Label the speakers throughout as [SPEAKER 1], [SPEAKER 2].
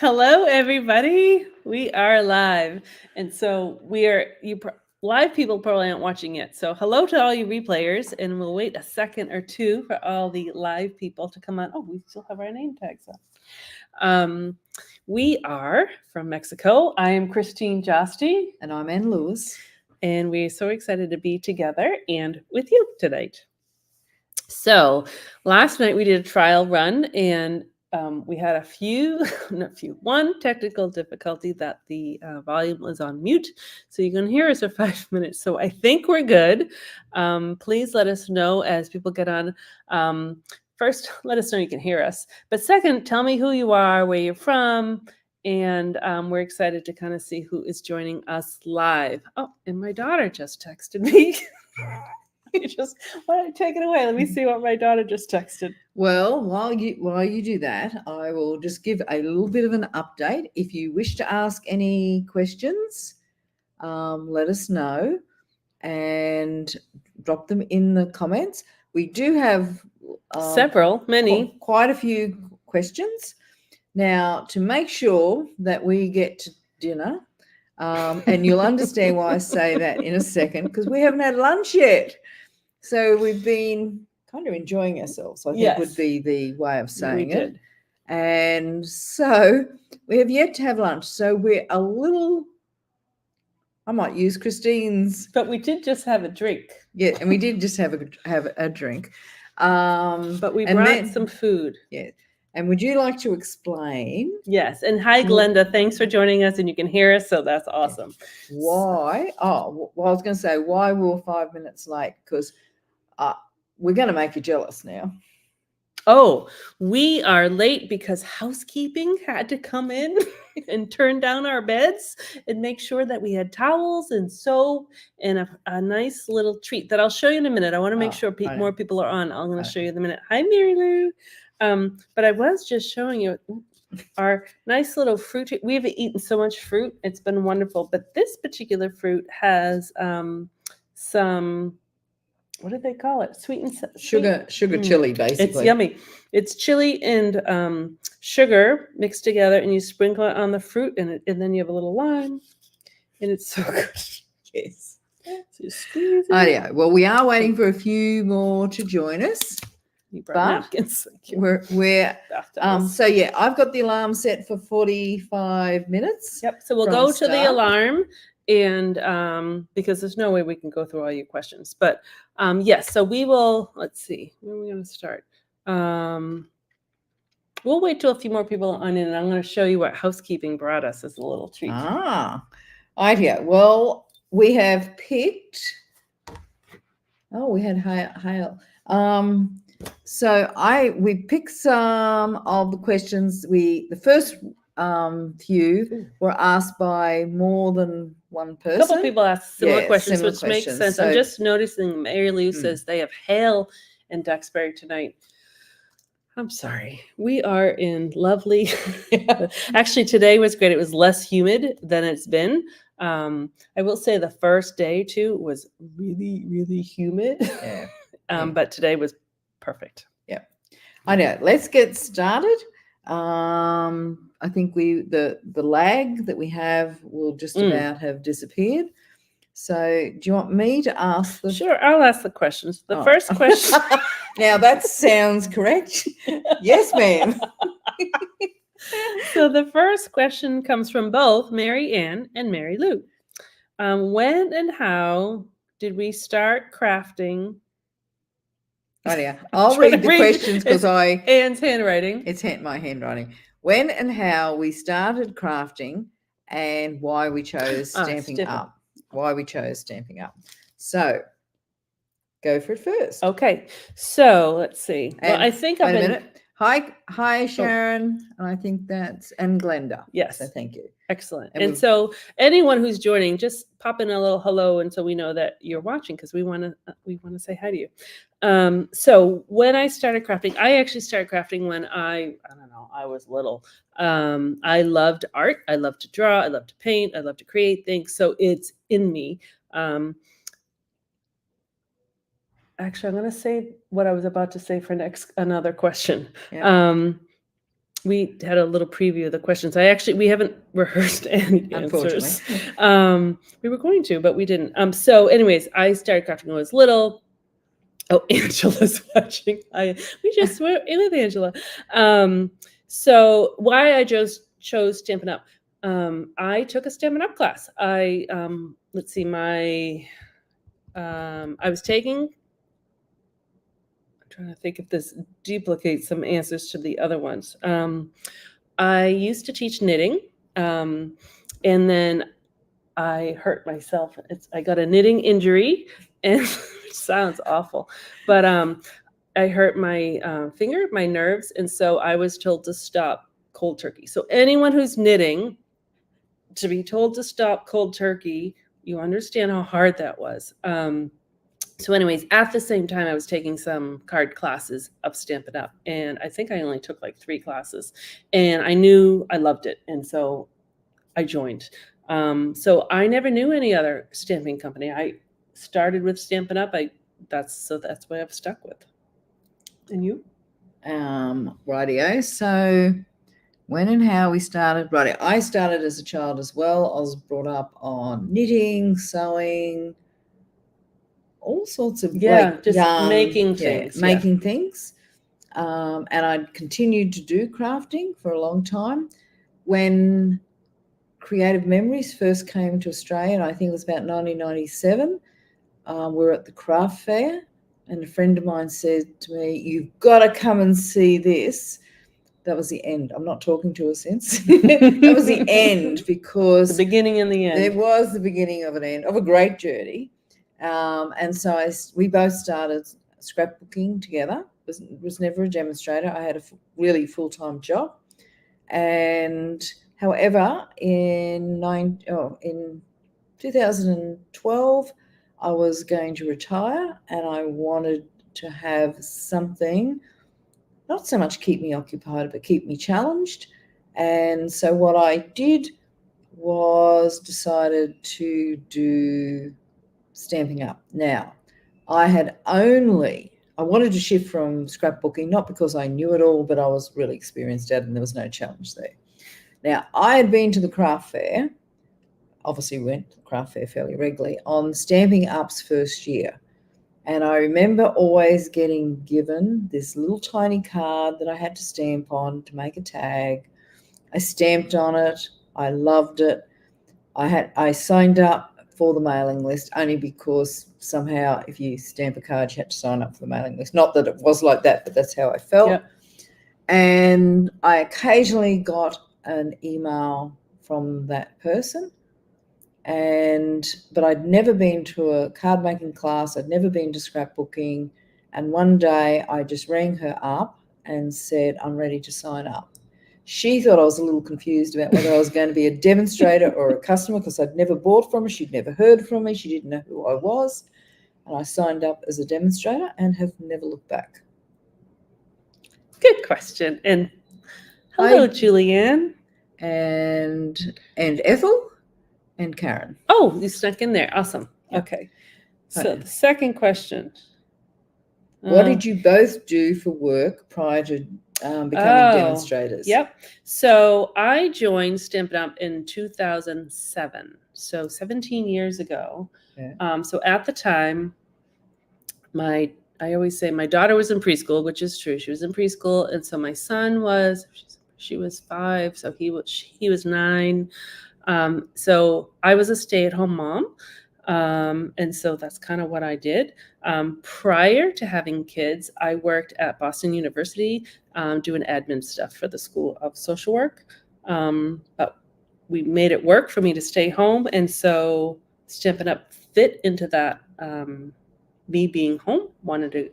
[SPEAKER 1] Hello, everybody. We are live. And so live people probably aren't watching yet. So hello to all you replayers. And we'll wait a second or two for all the live people to come on. Oh, we still have our name tags up. We are from Mexico. I am Christine Josty.
[SPEAKER 2] And I'm Ann Lewis.
[SPEAKER 1] And we're so excited to be together and with you tonight. So last night we did a trial run and we had one technical difficulty that the volume was on mute. So you can hear us for 5 minutes. So I think we're good. Please let us know as people get on. First, let us know you can hear us. But second, tell me who you are, where you're from. And we're excited to kind of see who is joining us live. Oh, and my daughter just texted me. Why don't you take it away? Let me see what my daughter just texted.
[SPEAKER 2] Well, while you do that, I will just give a little bit of an update. If you wish to ask any questions, let us know and drop them in the comments. We do have
[SPEAKER 1] many,
[SPEAKER 2] quite a few questions. Now, to make sure that we get to dinner, and you'll understand why I say that in a second, because we haven't had lunch yet. So we've been kind of enjoying ourselves, I think would be the way of saying it. And so we have yet to have lunch. So we're a little, I might use Christine's.
[SPEAKER 1] But we did just have a drink.
[SPEAKER 2] Yeah, and we did just have a drink.
[SPEAKER 1] But we brought some food.
[SPEAKER 2] Yeah. And would you like to explain?
[SPEAKER 1] Yes. And hi, Glenda. Thanks for joining us. And you can hear us. So that's awesome.
[SPEAKER 2] Why? Oh, well, I was going to say, why we're 5 minutes late? Because we're going to make you jealous now.
[SPEAKER 1] Oh, we are late because housekeeping had to come in and turn down our beds and make sure that we had towels and soap and a nice little treat that I'll show you in a minute. I want to make sure more people are on. I'm going to show you in a minute. Hi, Mary Lou. But I was just showing you our nice little fruit. We've eaten so much fruit. It's been wonderful. But this particular fruit has some, what do they call it? Sweet and
[SPEAKER 2] sugar chili, basically.
[SPEAKER 1] It's yummy. It's chili and sugar mixed together, and you sprinkle it on the fruit, and then you have a little lime, and it's so good.
[SPEAKER 2] Yes.
[SPEAKER 1] So you squeeze it.
[SPEAKER 2] Yeah. Well, we are waiting for a few more to join us.
[SPEAKER 1] You brought napkins.
[SPEAKER 2] We're so yeah, I've got the alarm set for 45 minutes.
[SPEAKER 1] Yep. So we'll go to the alarm, and because there's no way we can go through all your questions, but yes. So we will. Let's see. Where are we going to start? We'll wait till a few more people are on in, and I'm going to show you what housekeeping brought us as a little treat.
[SPEAKER 2] Idea. Well, we have picked. Oh, we had hail. So we picked some of the questions. The first few were asked by more than one person.
[SPEAKER 1] A couple people asked similar questions, which makes sense. So, I'm just noticing Mary Lou says they have hail in Duxbury tonight. I'm sorry. We are in lovely. Actually, today was great. It was less humid than it's been. I will say the first day too was really, really humid. Yeah. But today was perfect.
[SPEAKER 2] Yeah. I know. Let's get started. I think the lag that we have will just about have disappeared. So do you want me to ask
[SPEAKER 1] Sure, I'll ask the questions. The first question.
[SPEAKER 2] Now that sounds correct. Yes, ma'am.
[SPEAKER 1] So the first question comes from both Mary Ann and Mary Lou. When and how did we start crafting?
[SPEAKER 2] Oh, yeah. I'll read the questions because
[SPEAKER 1] Ann's handwriting.
[SPEAKER 2] It's my handwriting. When and how we started crafting and why we chose Stamping Up. Why we chose Stamping Up. So go for it first.
[SPEAKER 1] Okay. So let's see.
[SPEAKER 2] Well, I think I've been. Hi, Sharon. And I think and Glenda.
[SPEAKER 1] Yes.
[SPEAKER 2] So thank you.
[SPEAKER 1] Excellent. And so anyone who's joining, just pop in a little hello, and so we know that you're watching, because we want to say hi to you. So when I started crafting, I actually started crafting when I was little. I loved art. I loved to draw. I loved to paint. I loved to create things. So it's in me. Actually, I'm going to say what I was about to say for another question. Yeah. we had a little preview of the questions. We haven't rehearsed any answers. We were going to, but we didn't. So anyways, I started crafting when I was little. Oh, Angela's watching. We just were with Angela. So why I chose Stampin' Up. I took a Stampin' Up class. Let's see, I was taking, I'm trying to think if this duplicates some answers to the other ones. I used to teach knitting, and then I hurt myself. I got a knitting injury, and it sounds awful, but I hurt my finger, my nerves, and so I was told to stop cold turkey. So anyone who's knitting, to be told to stop cold turkey, you understand how hard that was. So anyways, at the same time, I was taking some card classes of Stampin' Up, and I think I only took like 3 classes, and I knew I loved it, and so I joined. So I never knew any other stamping company. I started with Stampin' Up. That's what I've stuck with. And you?
[SPEAKER 2] Rightio. So when and how we started, rightio. I started as a child as well. I was brought up on knitting, sewing, all sorts of
[SPEAKER 1] just
[SPEAKER 2] yarn,
[SPEAKER 1] making things.
[SPEAKER 2] Making things. And I'd continued to do crafting for a long time. When Creative Memories first came to Australia, and I think it was about 1997, we were at the craft fair, and a friend of mine said to me, "You've got to come and see this." That was the end. I'm not talking to her since. That was the end, because
[SPEAKER 1] the beginning and the end.
[SPEAKER 2] It was the beginning of an end of a great journey. And so we both started scrapbooking together. It was never a demonstrator. I had a really full-time job. And however, in 2012, I was going to retire, and I wanted to have something, not so much keep me occupied, but keep me challenged. And so what I did was decided to do Stamping Up. Now, I wanted to shift from scrapbooking, not because I knew it all, but I was really experienced at it and there was no challenge there. Now, I had been to the craft fair, obviously went to the craft fair fairly regularly, on Stamping Up's first year. And I remember always getting given this little tiny card that I had to stamp on to make a tag. I stamped on it. I loved it. I signed up for the mailing list only because somehow if you stamp a card, you had to sign up for the mailing list. Not that it was like that, but that's how I felt.
[SPEAKER 1] Yep.
[SPEAKER 2] And I occasionally got an email from that person. But I'd never been to a card making class. I'd never been to scrapbooking. And one day I just rang her up and said, "I'm ready to sign up." She thought I was a little confused about whether I was going to be a demonstrator or a customer, because I'd never bought from her. She'd never heard from me. She didn't know who I was. And I signed up as a demonstrator and have never looked back.
[SPEAKER 1] Good question. And hello, Julianne.
[SPEAKER 2] And Ethel and Karen.
[SPEAKER 1] Oh, you snuck in there. Awesome.
[SPEAKER 2] Yep.
[SPEAKER 1] Okay. So the second question.
[SPEAKER 2] What did you both do for work prior to becoming demonstrators?
[SPEAKER 1] Yep. So I joined Stampin' Up in 2007. So 17 years ago. Yeah. So at the time, I always say my daughter was in preschool, which is true. She was in preschool. And so my son she was 5. So he was 9. So I was a stay-at-home mom. And so that's kind of what I did. Prior to having kids, I worked at Boston University doing admin stuff for the School of Social Work. But we made it work for me to stay home. And so Stampin' Up fit into that, me being home, wanted to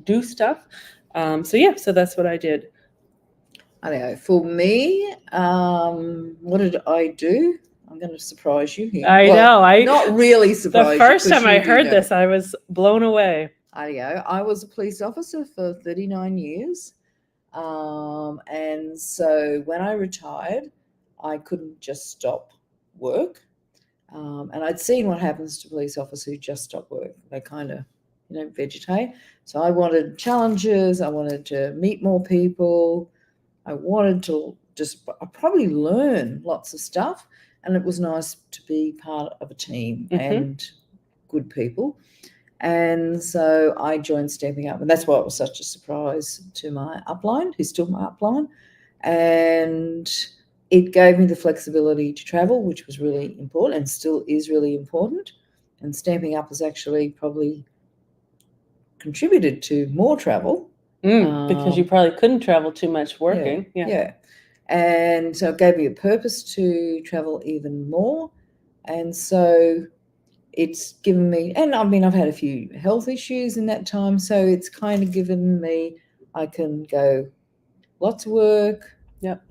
[SPEAKER 1] do stuff. So that's what I did.
[SPEAKER 2] I know. For me, what did I do? I'm going to surprise you here.
[SPEAKER 1] I know.
[SPEAKER 2] Not really surprise you.
[SPEAKER 1] The first time I heard this, I was blown away.
[SPEAKER 2] I was a police officer for 39 years. And so when I retired, I couldn't just stop work. And I'd seen what happens to police officers who just stop work. They kind of, vegetate. So I wanted challenges. I wanted to meet more people. I wanted to I probably learn lots of stuff, and it was nice to be part of a team and good people. And so I joined Stamping Up, and that's why it was such a surprise to my upline, who's still my upline. And it gave me the flexibility to travel, which was really important and still is really important. And Stamping Up has actually probably contributed to more travel.
[SPEAKER 1] Because you probably couldn't travel too much working.
[SPEAKER 2] Yeah. And so it gave me a purpose to travel even more. And so it's given me, and I mean, I've had a few health issues in that time. So it's kind of given me, I can go lots of work,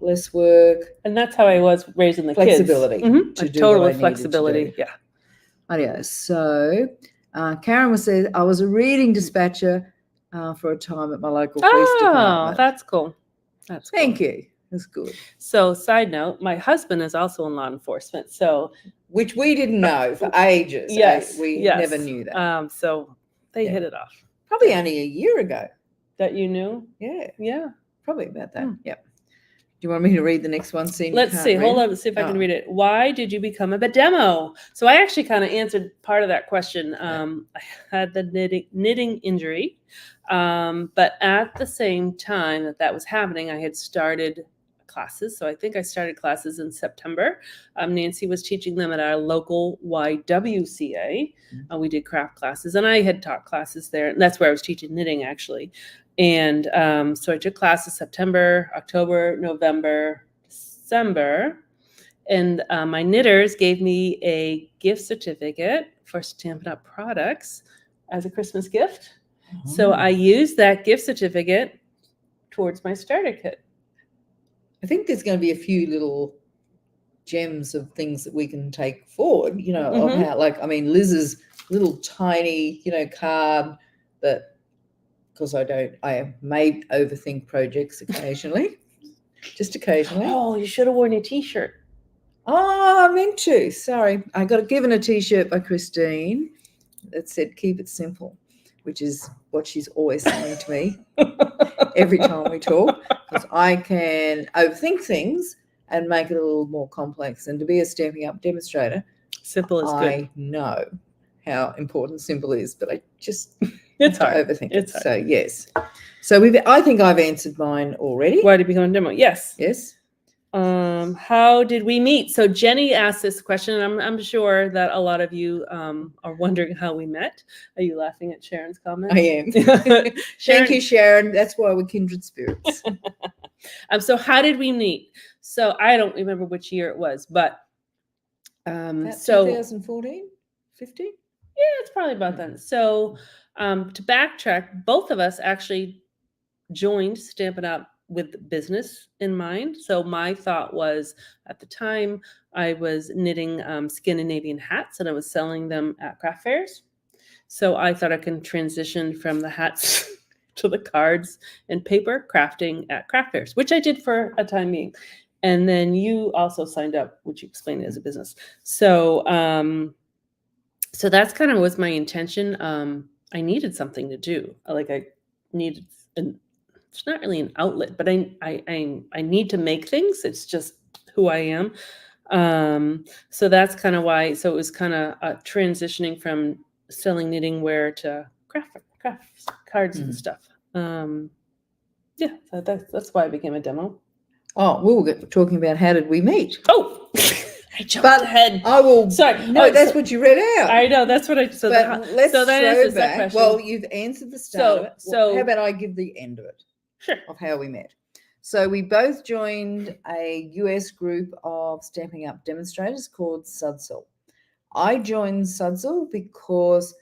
[SPEAKER 2] less work.
[SPEAKER 1] And that's how I was raising the
[SPEAKER 2] flexibility
[SPEAKER 1] kids.
[SPEAKER 2] to do
[SPEAKER 1] total
[SPEAKER 2] what I
[SPEAKER 1] flexibility.
[SPEAKER 2] needed to do. Yeah. So Karen was saying I was a reading dispatcher for a time at my local police department.
[SPEAKER 1] Oh, that's cool.
[SPEAKER 2] Thank you. That's good.
[SPEAKER 1] So, side note, my husband is also in law enforcement. So,
[SPEAKER 2] which we didn't know for ages.
[SPEAKER 1] Yes,
[SPEAKER 2] we never knew that.
[SPEAKER 1] So they hit it off.
[SPEAKER 2] Probably only a year ago.
[SPEAKER 1] That you knew?
[SPEAKER 2] Yeah. Probably about that. Yep. Do you want me to read the next one?
[SPEAKER 1] Let's see. Hold on. Let's see if I can read it. Why did you become a demo? So I actually kind of answered part of that question. I had the knitting injury, but at the same time that was happening, I had started classes. So I think I started classes in September. Nancy was teaching them at our local YWCA. We did craft classes, and I had taught classes there. And that's where I was teaching knitting, actually. And so I took classes September, October, November, December. And my knitters gave me a gift certificate for Stampin' Up! Products as a Christmas gift. So I used that gift certificate towards my starter kit.
[SPEAKER 2] I think there's going to be a few little gems of things that we can take forward, of how, Liz's little tiny, card that, because I may overthink projects occasionally, just occasionally.
[SPEAKER 1] Oh, you should have worn a t-shirt.
[SPEAKER 2] Oh, I meant to. Sorry. I got given a t-shirt by Christine that said, "Keep it simple," which is what she's always saying to me every time we talk, because I can overthink things and make it a little more complex. And to be a Stamping Up demonstrator,
[SPEAKER 1] simple is good.
[SPEAKER 2] I know how important simple is, but I just
[SPEAKER 1] it's hard.
[SPEAKER 2] Overthink it. So yes. So I think I've answered mine already.
[SPEAKER 1] Why did you become a demo? Yes. How did we meet? So Jenny asked this question, and I'm sure that a lot of you are wondering how we met. Are you laughing at Sharon's comment?
[SPEAKER 2] I am. Thank you, Sharon. That's why we're kindred spirits.
[SPEAKER 1] So how did we meet? So I don't remember which year it was, but so
[SPEAKER 2] 2014, 15.
[SPEAKER 1] Yeah, it's probably about then. So to backtrack, both of us actually joined Stampin' Up! With business in mind. So my thought was, at the time, I was knitting Scandinavian hats, and I was selling them at craft fairs. So I thought I can transition from the hats to the cards and paper crafting at craft fairs, which I did for a time being. And then you also signed up, which you explained as a business. So so that's kind of was my intention. I needed something to do. I needed it's not really an outlet, but I need to make things. It's just who I am. So that's kind of why. So it was kind of transitioning from selling knitting wear to craft cards and stuff. Yeah, so that's why I became a demo.
[SPEAKER 2] Oh, we were talking about how did we meet?
[SPEAKER 1] Oh, I jumped ahead.
[SPEAKER 2] I will.
[SPEAKER 1] Sorry,
[SPEAKER 2] no, that's what you read out.
[SPEAKER 1] I know that's what I. So
[SPEAKER 2] let's
[SPEAKER 1] so that
[SPEAKER 2] throw
[SPEAKER 1] answers
[SPEAKER 2] back.
[SPEAKER 1] that question.
[SPEAKER 2] Well, you've answered the start of it.
[SPEAKER 1] So
[SPEAKER 2] how about I give the end of it?
[SPEAKER 1] Sure.
[SPEAKER 2] Of how we met. So we both joined a US group of Stamping Up demonstrators called Sudsel. I joined Sudsel because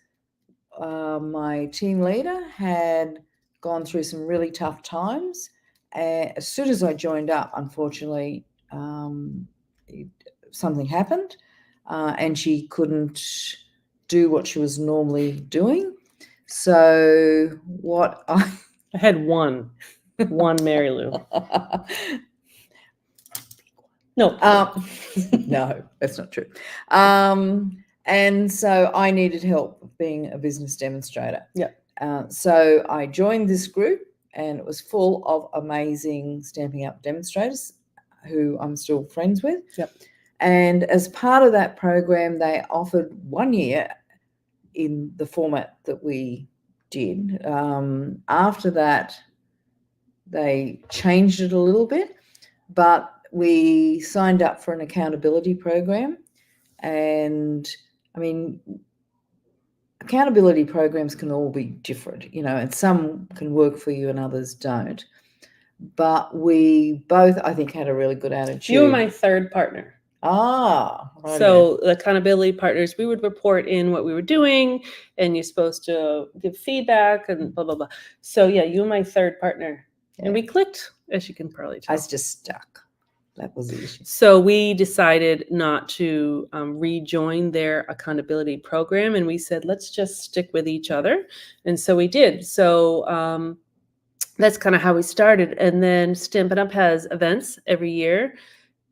[SPEAKER 2] my team leader had gone through some really tough times. As soon as I joined up, unfortunately, something happened, and she couldn't do what she was normally doing. So what I
[SPEAKER 1] had one Mary Lou. No.
[SPEAKER 2] No, that's not true. And so I needed help being a business demonstrator.
[SPEAKER 1] Yeah.
[SPEAKER 2] So I joined this group, and it was full of amazing Stampin' Up demonstrators who I'm still friends with.
[SPEAKER 1] Yep.
[SPEAKER 2] And as part of that program, they offered 1 year in the format that we did. After that, they changed it a little bit, but we signed up for an accountability program. And I mean, accountability programs can all be different, and some can work for you and others don't. But we both, I think, had a really good attitude.
[SPEAKER 1] You were my third partner.
[SPEAKER 2] Right.
[SPEAKER 1] So the accountability partners, we would report in what we were doing, and you're supposed to give feedback and blah, blah, blah. So yeah, you were my third partner.
[SPEAKER 2] Yeah.
[SPEAKER 1] And we clicked, as you can probably
[SPEAKER 2] I
[SPEAKER 1] tell.
[SPEAKER 2] was just stuck. That was the issue.
[SPEAKER 1] So we decided not to rejoin their accountability program. And we said, let's just stick with each other. And so we did. So that's kind of how we started. And then Stampin' Up! Has events every year.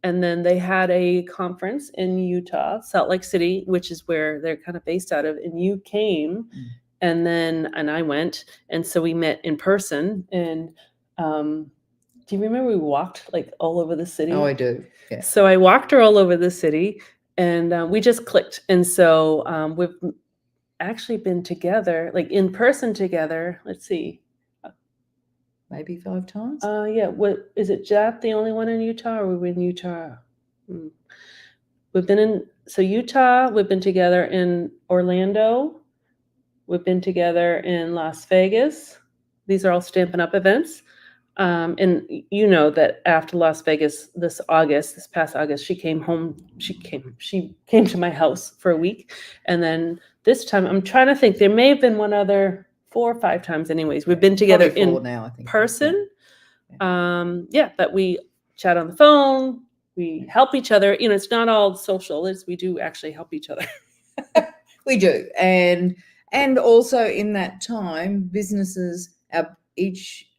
[SPEAKER 1] And then they had a conference in Utah, Salt Lake City, which is where they're kind of based out of. And you came, and I went. And so we met in person. And do you remember we walked like all over the city?
[SPEAKER 2] Oh, I do. Yeah.
[SPEAKER 1] So I walked her all over the city, and we just clicked. And so we've actually been together, like in person together. Let's see.
[SPEAKER 2] Maybe 5 times.
[SPEAKER 1] Yeah. What is it? Jap the only one in Utah, or were we in Utah? We've been in Utah. We've been together in Orlando. We've been together in Las Vegas. These are all Stampin' Up! Events. And you know that after Las Vegas this past August, she came home. She came to my house for a week. And then this time, I'm trying to think, there may have been one other 4 or 5 times anyways. We've been together in
[SPEAKER 2] now, I think,
[SPEAKER 1] person. But we chat on the phone. We help each other. It's not all social. We do actually help each other.
[SPEAKER 2] We do. And also in that time, businesses, each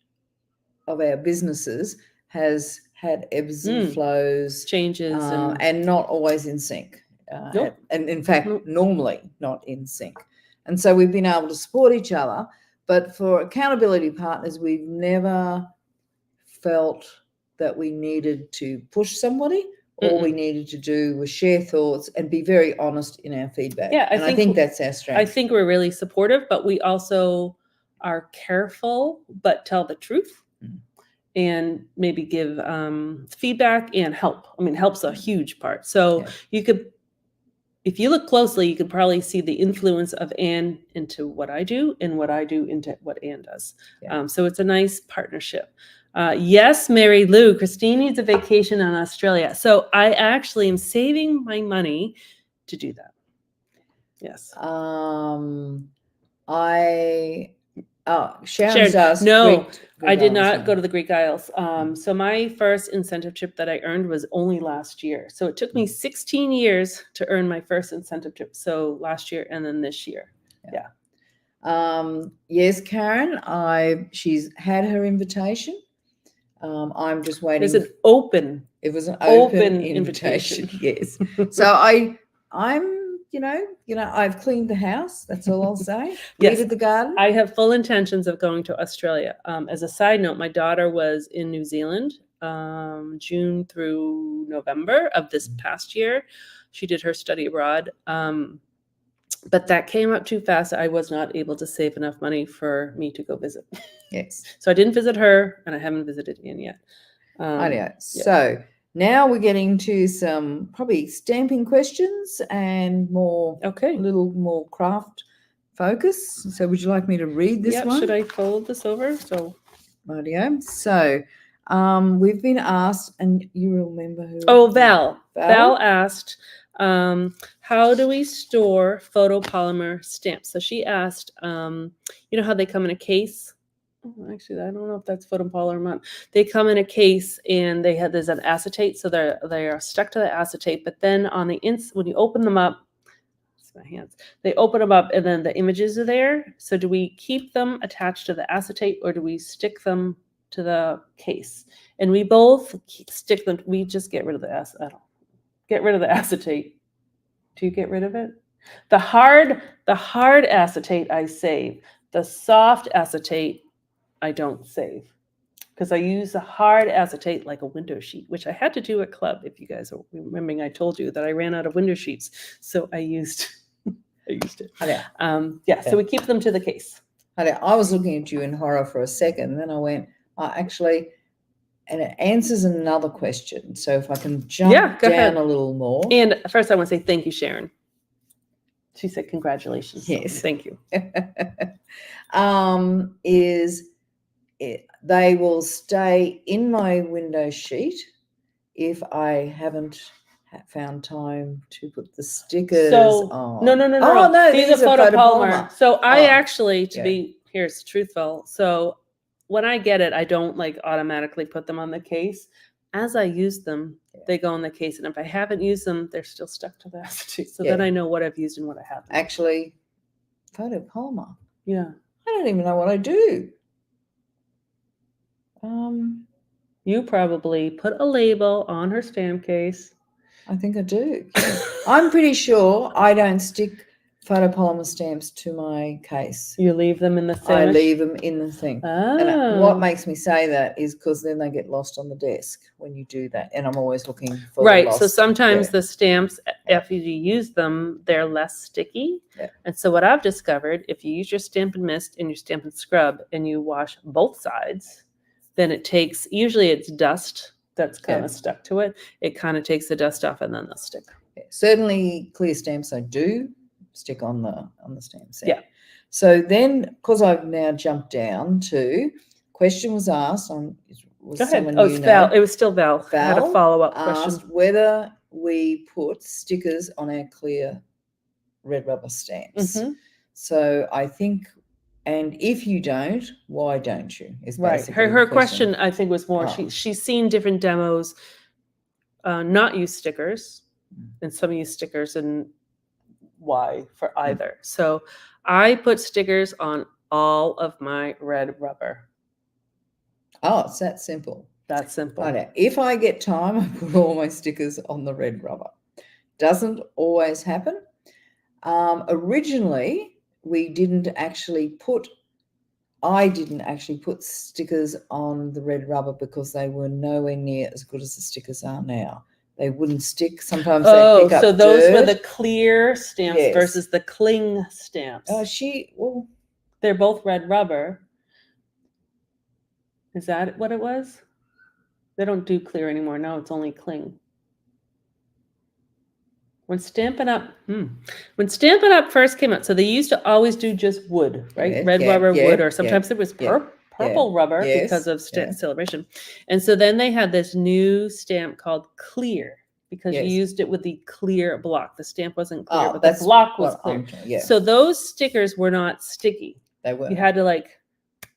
[SPEAKER 2] of our businesses has had ebbs and flows,
[SPEAKER 1] changes,
[SPEAKER 2] and not always in sync.
[SPEAKER 1] Nope.
[SPEAKER 2] And in fact, normally not in sync. And so we've been able to support each other. But for accountability partners, we've never felt that we needed to push somebody. All we needed to do was share thoughts and be very honest in our feedback.
[SPEAKER 1] Yeah,
[SPEAKER 2] I think that's our strength.
[SPEAKER 1] I think we're really supportive, but we also are careful, but tell the truth. And maybe give feedback and help. I mean, help's a huge part. So you could, if you look closely, you could probably see the influence of Anne into what I do and what I do into what Anne does.
[SPEAKER 2] Yeah.
[SPEAKER 1] So it's a nice partnership. Yes, Mary Lou, Christine needs a vacation in Australia. So I actually am saving my money to do that. Yes.
[SPEAKER 2] Sharon's asked.
[SPEAKER 1] No,
[SPEAKER 2] Greek
[SPEAKER 1] I did not
[SPEAKER 2] Isles.
[SPEAKER 1] go to the Greek Isles. So my first incentive trip that I earned was only last year. So it took me 16 years to earn my first incentive trip. So last year and then this year. Yeah.
[SPEAKER 2] Yes, Karen, she's had her invitation. I'm just waiting.
[SPEAKER 1] It was an
[SPEAKER 2] open invitation. Yes. So I'm I've cleaned the house. That's all I'll say.
[SPEAKER 1] Yes.
[SPEAKER 2] Weeded the garden.
[SPEAKER 1] I have full intentions of going to Australia. As a side note, my daughter was in New Zealand June through November of this past year. She did her study abroad. But that came up too fast. I was not able to save enough money for me to go visit.
[SPEAKER 2] Yes.
[SPEAKER 1] So I didn't visit her, and I haven't visited Anne yet.
[SPEAKER 2] So now we're getting to some probably stamping questions and a little more craft focus. So would you like me to read this one?
[SPEAKER 1] Should I fold this over?
[SPEAKER 2] Rightio. So we've been asked, and you remember who?
[SPEAKER 1] Oh, Val. Val asked, how do we store photopolymer stamps? So she asked, you know how they come in a case? Actually, I don't know if that's photopolymer or not. They come in a case, and there's an acetate, so they are stuck to the acetate. But then on the when you open them up, my hands, they open them up, and then the images are there. So do we keep them attached to the acetate, or do we stick them to the case? And we both stick them. We just get rid of the acetate. Get rid of the acetate. Do you get rid of it? The hard acetate I save. The soft acetate I don't save because I use a hard acetate like a window sheet, which I had to do at club. If you guys are remembering, I told you that I ran out of window sheets, so I used it. Yeah, so we keep them to the case.
[SPEAKER 2] I was looking at you in horror for a second, and then I went, actually, and it answers another question. So if I can jump
[SPEAKER 1] go
[SPEAKER 2] down
[SPEAKER 1] ahead.
[SPEAKER 2] a little more.
[SPEAKER 1] And first, I want to say thank you, Sharon. She said congratulations.
[SPEAKER 2] Yes.
[SPEAKER 1] Thank you.
[SPEAKER 2] They will stay in my window sheet if I haven't found time to put the stickers on.
[SPEAKER 1] No.
[SPEAKER 2] Oh, no,
[SPEAKER 1] these are photopolymer. So I actually, here's truthful. So when I get it, I don't like automatically put them on the case. As I use them, they go in the case. And if I haven't used them, they're still stuck to the acetate. So then I know what I've used and what I haven't.
[SPEAKER 2] Actually, photopolymer.
[SPEAKER 1] Yeah.
[SPEAKER 2] I don't even know what I do.
[SPEAKER 1] You probably put a label on her stamp case.
[SPEAKER 2] I think I do. I'm pretty sure I don't stick photopolymer stamps to my case.
[SPEAKER 1] You leave them in the thing?
[SPEAKER 2] I leave them in the thing.
[SPEAKER 1] Oh.
[SPEAKER 2] And what makes me say that is because then they get lost on the desk when you do that. And I'm always looking for
[SPEAKER 1] Right. So sometimes the stamps, after you use them, they're less sticky.
[SPEAKER 2] Yeah.
[SPEAKER 1] And so what I've discovered, if you use your Stampin' Mist and your Stampin' Scrub and you wash both sides, then it takes, usually it's dust that's kind of stuck to it. It kind of takes the dust off and then they'll stick.
[SPEAKER 2] Yeah. Certainly clear stamps I do stick on the stamp set.
[SPEAKER 1] Yeah.
[SPEAKER 2] So then, because I've now jumped down to, question was asked on, was
[SPEAKER 1] Go ahead.
[SPEAKER 2] someone
[SPEAKER 1] Oh, it's Val. It was still Val.
[SPEAKER 2] Val
[SPEAKER 1] I had a follow-up question.
[SPEAKER 2] Asked whether we put stickers on our clear red rubber stamps.
[SPEAKER 1] Mm-hmm.
[SPEAKER 2] So I think, and if you don't, why don't you? Is
[SPEAKER 1] right. Her question, I think, was more she's seen different demos not use stickers, and some use stickers, and why for either. So I put stickers on all of my red rubber.
[SPEAKER 2] Oh, it's that simple.
[SPEAKER 1] That's simple.
[SPEAKER 2] Right. If I get time, I put all my stickers on the red rubber. Doesn't always happen. Originally, I didn't actually put stickers on the red rubber because they were nowhere near as good as the stickers are now. They wouldn't stick. Sometimes they pick up
[SPEAKER 1] so those
[SPEAKER 2] dirt.
[SPEAKER 1] were the clear stamps versus the cling stamps. They're both red rubber. Is that what it was? They don't do clear anymore. No, it's only cling. When Stampin' Up! When Stampin' Up! First came out, so they used to always do just wood, right? Red rubber, wood, or sometimes it was purple rubber because of Celebration. And so then they had this new stamp called Clear because you used it with the clear block. The stamp wasn't clear, but the block was clear. So those stickers were not sticky.
[SPEAKER 2] They were.
[SPEAKER 1] You had to like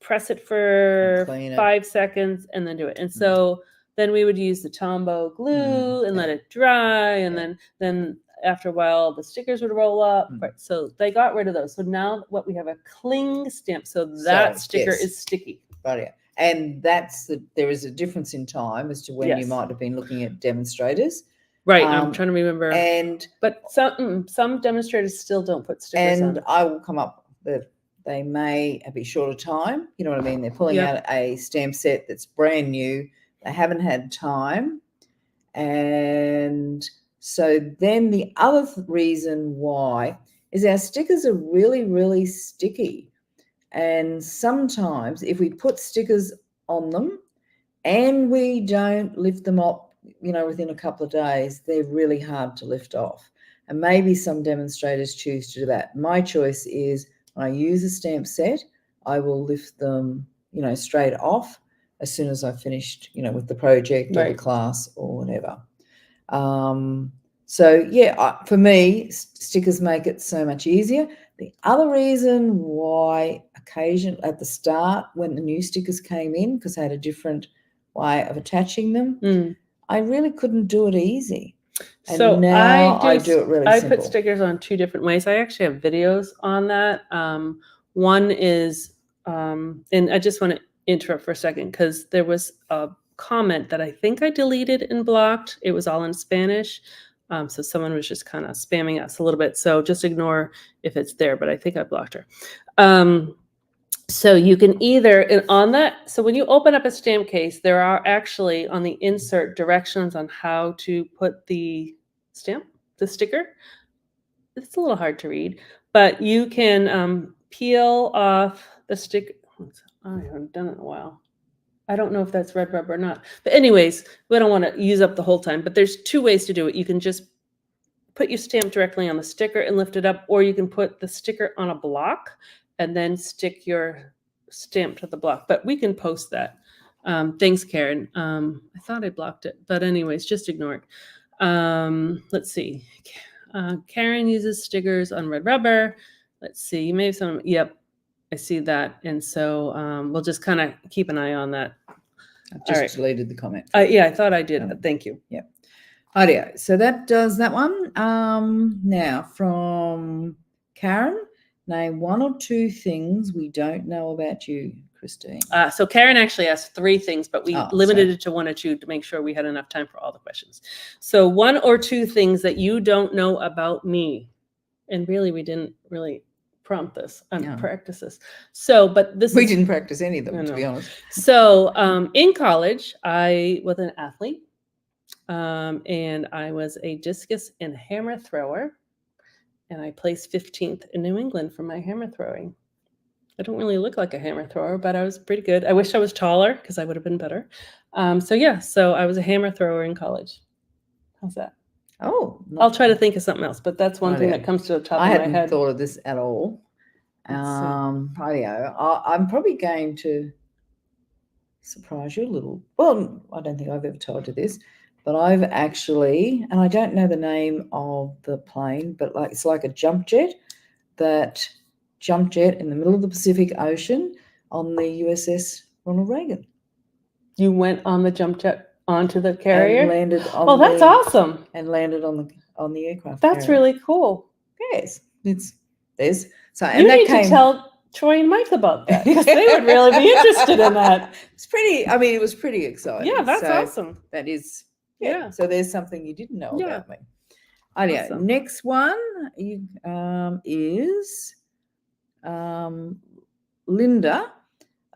[SPEAKER 1] press it for 5 seconds and then do it. And so then we would use the Tombow glue and let it dry. And then after a while, the stickers would roll up. Right. So they got rid of those. So now what we have a cling stamp. So that sticker is sticky.
[SPEAKER 2] Right. Yeah. And there is a difference in time as to when you might have been looking at demonstrators.
[SPEAKER 1] Right. I'm trying to remember. But some demonstrators still don't put stickers on.
[SPEAKER 2] And I will come up with, they may be short of time. You know what I mean? They're pulling out a stamp set that's brand new. They haven't had time. And so then the other reason why is our stickers are really, really sticky. And sometimes if we put stickers on them and we don't lift them up, within a couple of days, they're really hard to lift off. And maybe some demonstrators choose to do that. My choice is when I use a stamp set, I will lift them, straight off as soon as I've finished, with the project or the class or whatever. For me, stickers make it so much easier. The other reason why at the start when the new stickers came in, because I had a different way of attaching them, I really couldn't do it easy. And so now I do it really simple.
[SPEAKER 1] I put stickers on 2 different ways. I actually have videos on that. One is, and I just want to interrupt for a second because there was a comment that I think I deleted and blocked. It was all in Spanish. So someone was just kind of spamming us a little bit. So just ignore if it's there, but I think I blocked her. So you can either, and on that, so when you open up a stamp case, there are actually on the insert directions on how to put the stamp, the sticker. It's a little hard to read, but you can peel off the sticker. I haven't done it in a while. I don't know if that's red rubber or not. But anyways, we don't want to use up the whole time, but there's two ways to do it. You can just put your stamp directly on the sticker and lift it up, or you can put the sticker on a block and then stick your stamp to the block. But we can post that. Thanks, Karen. I thought I blocked it, but anyways, just ignore it. Let's see. Karen uses stickers on red rubber. Let's see. You may have some. Yep, I see that. And so we'll just kind of keep an eye on that.
[SPEAKER 2] I've just
[SPEAKER 1] right.
[SPEAKER 2] deleted the comment.
[SPEAKER 1] Yeah, I thought I did. But thank you.
[SPEAKER 2] Yep. Idea. So that does that one. Now from Karen, name one or two things we don't know about you, Christine.
[SPEAKER 1] So Karen actually asked 3 things, but we
[SPEAKER 2] Oh,
[SPEAKER 1] limited
[SPEAKER 2] sorry.
[SPEAKER 1] it to 1 or 2 to make sure we had enough time for all the questions. So 1 or 2 things that you don't know about me. And really, we didn't really prompt this and
[SPEAKER 2] No.
[SPEAKER 1] practice this. So, but this
[SPEAKER 2] We
[SPEAKER 1] is,
[SPEAKER 2] didn't practice any of them,
[SPEAKER 1] I
[SPEAKER 2] to
[SPEAKER 1] know.
[SPEAKER 2] be honest.
[SPEAKER 1] So in college, I was an athlete. And I was a discus and hammer thrower. And I placed 15th in New England for my hammer throwing. I don't really look like a hammer thrower, but I was pretty good. I wish I was taller because I would have been better. So I was a hammer thrower in college. How's that?
[SPEAKER 2] Oh,
[SPEAKER 1] I'll try to think of something else, but that's one thing that comes to the top
[SPEAKER 2] I
[SPEAKER 1] of my
[SPEAKER 2] hadn't
[SPEAKER 1] head.
[SPEAKER 2] thought of this at all. I'm probably going to surprise you a little. Well, I don't think I've ever told you this, but I've actually, and I don't know the name of the plane, but it's like a jump jet in the middle of the Pacific Ocean on the USS Ronald Reagan.
[SPEAKER 1] You went on the jump jet onto the carrier?
[SPEAKER 2] And landed on
[SPEAKER 1] well, that's awesome.
[SPEAKER 2] And landed on the aircraft.
[SPEAKER 1] That's
[SPEAKER 2] carrier.
[SPEAKER 1] really cool.
[SPEAKER 2] Yes, so.
[SPEAKER 1] And you need to tell Troy and Mike about that because they would really be interested in that.
[SPEAKER 2] It was pretty exciting.
[SPEAKER 1] Yeah, that's awesome.
[SPEAKER 2] That is,
[SPEAKER 1] yeah.
[SPEAKER 2] So there's something you didn't know about me.
[SPEAKER 1] Awesome.
[SPEAKER 2] Next one is Linda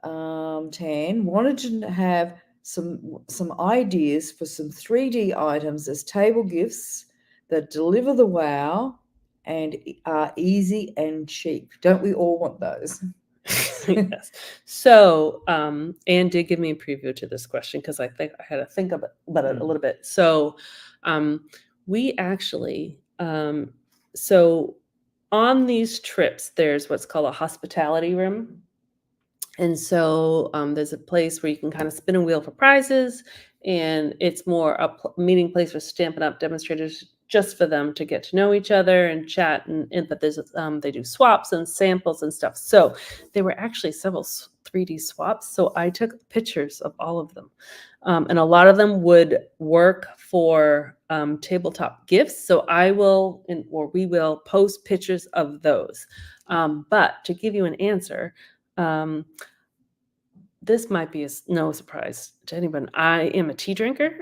[SPEAKER 2] Tan wanted to have some ideas for some 3D items as table gifts that deliver the wow and are easy and cheap. Don't we all want those?
[SPEAKER 1] Yes. So Anne did give me a preview to this question because I think I had to think about it a little bit. So we actually, so on these trips, there's what's called a hospitality room. And so there's a place where you can kind of spin a wheel for prizes, and it's more a meeting place for Stampin' Up! Demonstrators just for them to get to know each other and chat. But there's they do swaps and samples and stuff. So there were actually several 3D swaps. So I took pictures of all of them. And a lot of them would work for tabletop gifts. So we will post pictures of those. But to give you an answer, this might be no surprise to anyone. I am a tea drinker.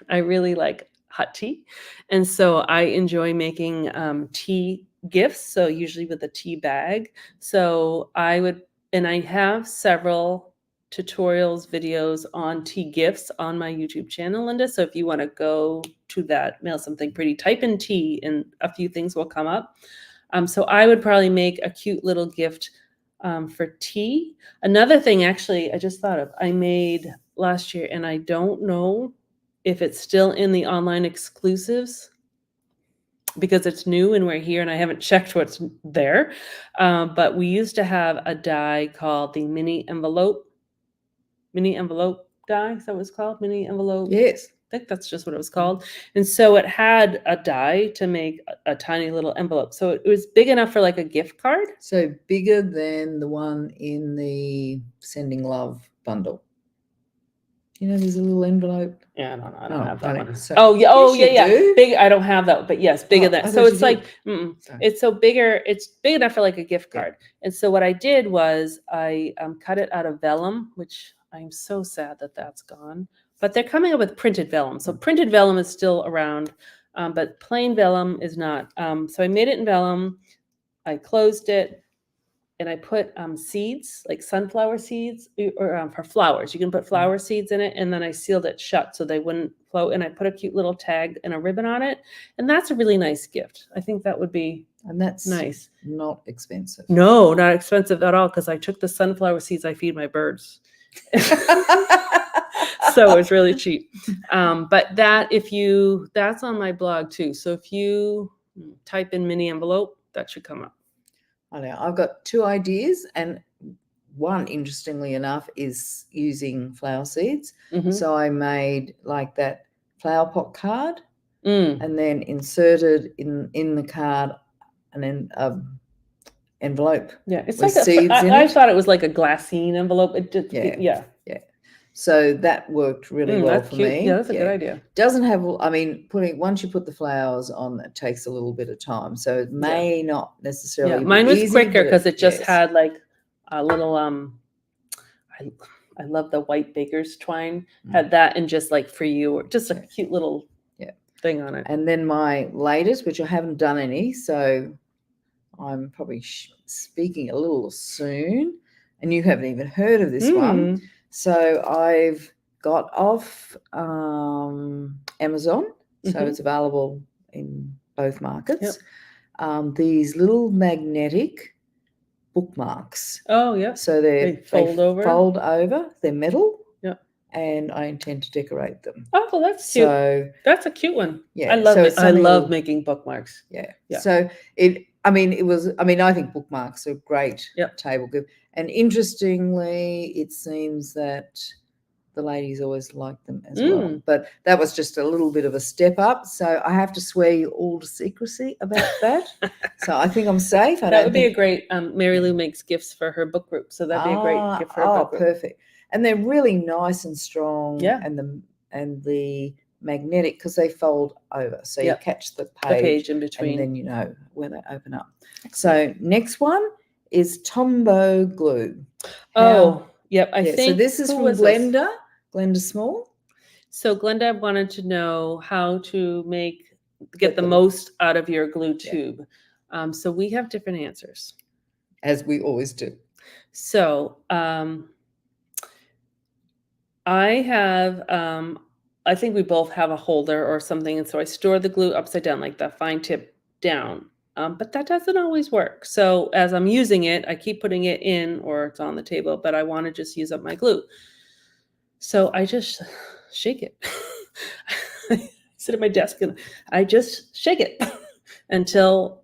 [SPEAKER 1] I really like hot tea. And so I enjoy making tea gifts. So usually with a tea bag. So I have several tutorials, videos on tea gifts on my YouTube channel, Linda. So if you want to go to that, mail something pretty, type in tea and a few things will come up. So I would probably make a cute little gift for tea. Another thing, actually, I just thought of, I made last year, and I don't know if it's still in the online exclusives because it's new and we're here and I haven't checked what's there. But we used to have a die called the mini envelope die. Is that what it's called? Mini envelope?
[SPEAKER 2] Yes.
[SPEAKER 1] I think that's just what it was called. And so it had a die to make a tiny little envelope. So it was big enough for like a gift card.
[SPEAKER 2] So bigger than the one in the Sending Love bundle. There's a little envelope.
[SPEAKER 1] Yeah, I don't have that one.
[SPEAKER 2] So,
[SPEAKER 1] yeah. Big. I don't have that, but yes, bigger than. So it's like, it's so bigger. It's big enough for like a gift card. And so what I did was I cut it out of vellum, which I'm so sad that that's gone. But they're coming up with printed vellum. So printed vellum is still around, but plain vellum is not. So I made it in vellum. I closed it, and I put seeds, like sunflower seeds, or for flowers. You can put flower seeds in it, and then I sealed it shut so they wouldn't float. And I put a cute little tag and a ribbon on it, and that's a really nice gift. I think that would be
[SPEAKER 2] And that's
[SPEAKER 1] nice.
[SPEAKER 2] not expensive.
[SPEAKER 1] No, not expensive at all, because I took the sunflower seeds I feed my birds. So it's really cheap. But that's on my blog too. So if you type in mini envelope, that should come up.
[SPEAKER 2] I know. I've got 2 ideas, and one, interestingly enough, is using flower seeds.
[SPEAKER 1] Mhm.
[SPEAKER 2] So I made like that flower pot card,
[SPEAKER 1] Mm.
[SPEAKER 2] and then inserted in the card an envelope.
[SPEAKER 1] Yeah, it's
[SPEAKER 2] with
[SPEAKER 1] like
[SPEAKER 2] seeds in
[SPEAKER 1] I
[SPEAKER 2] it.
[SPEAKER 1] thought it was like a glassine envelope. It just
[SPEAKER 2] Yeah.
[SPEAKER 1] yeah.
[SPEAKER 2] So that worked really well
[SPEAKER 1] That's
[SPEAKER 2] for
[SPEAKER 1] cute.
[SPEAKER 2] me.
[SPEAKER 1] Yeah, that's a good idea.
[SPEAKER 2] Doesn't have, I mean, once you put the flowers on, it takes a little bit of time. So it may not necessarily
[SPEAKER 1] Yeah,
[SPEAKER 2] be
[SPEAKER 1] mine was
[SPEAKER 2] easy,
[SPEAKER 1] quicker
[SPEAKER 2] but
[SPEAKER 1] because it just
[SPEAKER 2] yes.
[SPEAKER 1] had like a little I love the white baker's twine. Had that and just like for you, or just a cute little thing on it.
[SPEAKER 2] And then my latest, which I haven't done any, so I'm probably speaking a little soon, and you haven't even heard of this one. So I've got off Amazon, so it's available in both markets. These little magnetic bookmarks.
[SPEAKER 1] Oh yeah.
[SPEAKER 2] So
[SPEAKER 1] They fold over.
[SPEAKER 2] Fold over. They're metal.
[SPEAKER 1] Yeah.
[SPEAKER 2] And I intend to decorate them.
[SPEAKER 1] Oh, well, that's cute.
[SPEAKER 2] So
[SPEAKER 1] that's a cute one.
[SPEAKER 2] yeah,
[SPEAKER 1] I love it. I
[SPEAKER 2] something
[SPEAKER 1] love making bookmarks.
[SPEAKER 2] Yeah.
[SPEAKER 1] Yeah.
[SPEAKER 2] So I think bookmarks are a great table gift. And interestingly, it seems that the ladies always like them as well. But that was just a little bit of a step up. So I have to swear you all to secrecy about that. So I think I'm safe.
[SPEAKER 1] That would be a great, Mary Lou makes gifts for her book group. So that'd be a great gift for her book group.
[SPEAKER 2] Perfect. And they're really nice and strong.
[SPEAKER 1] Yeah.
[SPEAKER 2] And the magnetic, because they fold over. So you catch the
[SPEAKER 1] page in between.
[SPEAKER 2] And then you know where they open up. So next one is Tombow glue.
[SPEAKER 1] Yep. I think
[SPEAKER 2] so this is from Glenda Small.
[SPEAKER 1] So Glenda wanted to know how to get the most out of your glue tube. So we have different answers.
[SPEAKER 2] As we always do.
[SPEAKER 1] So I have, I think we both have a holder or something. And so I store the glue upside down, like the fine tip down. But that doesn't always work. So as I'm using it, I keep putting it in, or it's on the table, but I want to just use up my glue. So I just shake it. I sit at my desk and I just shake it until,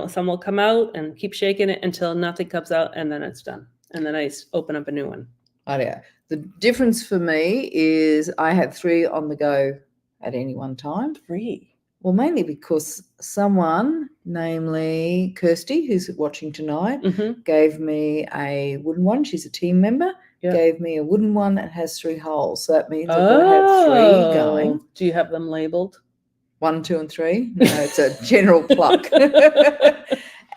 [SPEAKER 1] some will come out, and keep shaking it until nothing comes out, and then it's done. And then I open up a new one.
[SPEAKER 2] Oh yeah. The difference for me is I had 3 on the go at any one time.
[SPEAKER 1] 3?
[SPEAKER 2] Well, mainly because someone, namely Kirsty, who's watching tonight, gave me a wooden one. She's a team member. Gave me a wooden one that has 3 holes. So that means I've got to have 3 going.
[SPEAKER 1] Do you have them labeled?
[SPEAKER 2] 1, 2, and 3? No, it's a general pluck.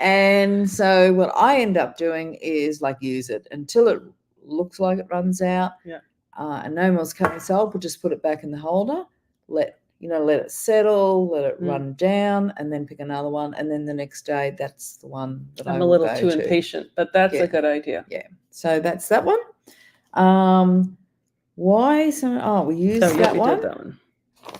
[SPEAKER 2] And so what I end up doing is use it until it looks like it runs out.
[SPEAKER 1] Yeah.
[SPEAKER 2] And no more's coming. So I'll just put it back in the holder, let it settle, let it run down, and then pick another one. And then the next day, that's the one that I'm
[SPEAKER 1] a little too impatient, but that's a good idea.
[SPEAKER 2] Yeah. So that's that one. Why? We used that one.
[SPEAKER 1] Did that one.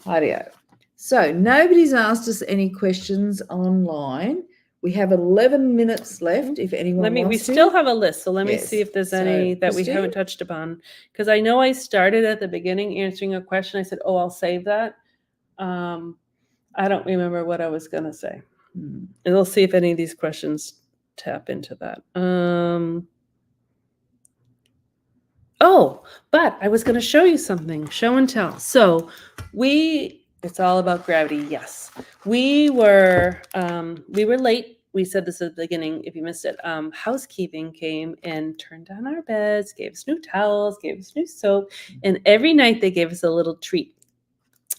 [SPEAKER 2] Rightio. So nobody's asked us any questions online. We have 11 minutes left. If anyone wants
[SPEAKER 1] we
[SPEAKER 2] to.
[SPEAKER 1] still have a list, so let me see if there's any that we haven't touched upon. Because I know I started at the beginning answering a question. I said, I'll save that. I don't remember what I was going to say. And we'll see if any of these questions tap into that. But I was going to show you something. Show and tell. So it's all about gravity. Yes. We were late. We said this at the beginning, if you missed it. Housekeeping came and turned down our beds, gave us new towels, gave us new soap. And every night they gave us a little treat.